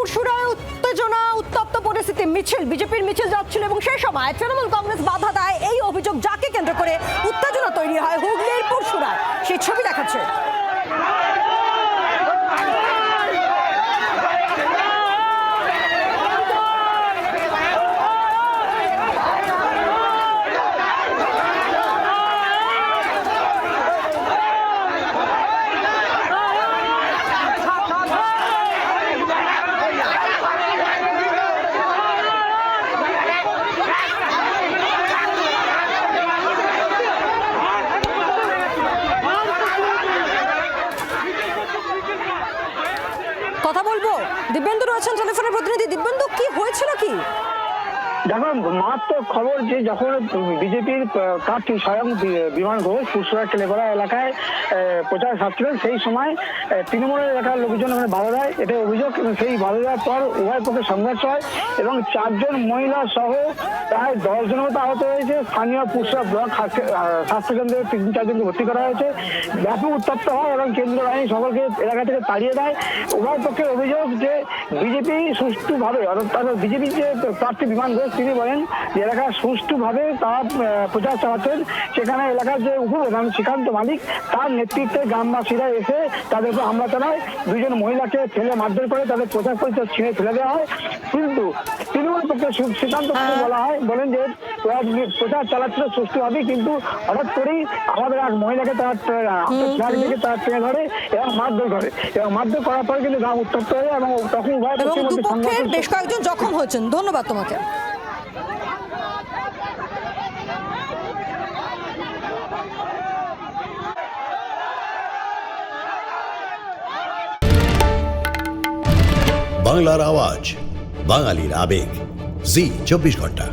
পুরসুরায় উত্তেজনা, উত্তপ্ত পরিস্থিতি। মিছিল, বিজেপির মিছিল যাচ্ছিল এবং সেই সময় তৃণমূল কংগ্রেস বাধা দেয়। এই অভিযোগ যাকে কেন্দ্র করে উত্তেজনা তৈরি হয় হুগলির পুরসুরায়। সেই ছবি দেখাচ্ছে। কথা বলবো, দিব্যেন্দু রয়েছেন টেলিফোনের প্রতিনিধি। দিব্যেন্দু, কি হয়েছিল কি? দেখো, মারাত্মক খবর যে যখন বিজেপির প্রার্থী স্বয়ং বিমান ঘোষ পুরসুরা কেলেপাড়া এলাকায় প্রচার সারছিলেন, সেই সময় তৃণমূলের এলাকার লোকজন ওখানে বাধা দেয়, এটাই অভিযোগ। এবং সেই বাধা দেওয়ার পর উভয় পক্ষে সংঘর্ষ হয় এবং 4 জন মহিলা সহ প্রায় 10 জনের মতো আহত হয়েছে। স্থানীয় পুরসুরা ব্লক স্বাস্থ্যকেন্দ্রে 3-4 জনকে ভর্তি করা হয়েছে। ব্যাপক উত্তপ্ত হয় এবং কেন্দ্রীয় বাহিনী সকলকে এলাকা থেকে তাড়িয়ে দেয়। উভয় পক্ষের অভিযোগ যে বিজেপি সুষ্ঠুভাবে, অর্থাৎ বিজেপির যে প্রার্থী বিমান ঘোষ তিনি বলেন যে এলাকার সুষ্ঠুভাবে তারা প্রচার চালাচ্ছেন। সেখানে এলাকার যে উপপ্রধান শ্রীকান্ত মালিক, তার নেতৃত্বে গ্রামবাসীরা এসে তাদের উপর হামলা চালায়। 2 জন মহিলাকে ফেলে মারধর করে তাদের পোশাক পরিচয় ছিঁড়ে ফেলে দেওয়া হয়। কিন্তু তৃণমূল পক্ষে শ্রীকান্ত বলা হয়, বলেন যে প্রচার চালাচ্ছিল সুষ্ঠুভাবে, কিন্তু হঠাৎ করেই আমাদের এক মহিলাকে তারা টেনে ধরে এবং মারধর করে, এবং মারধর করার পরে কিন্তু গ্রাম উত্তপ্ত হয়ে এবং তখন উভয় দুপক্ষের বেশ কয়েকজন জখম হয়েছেন। ধন্যবাদ তোমাকে। বাংলার আওয়াজ, বাঙালির আবেগ, জি 24 ঘন্টা।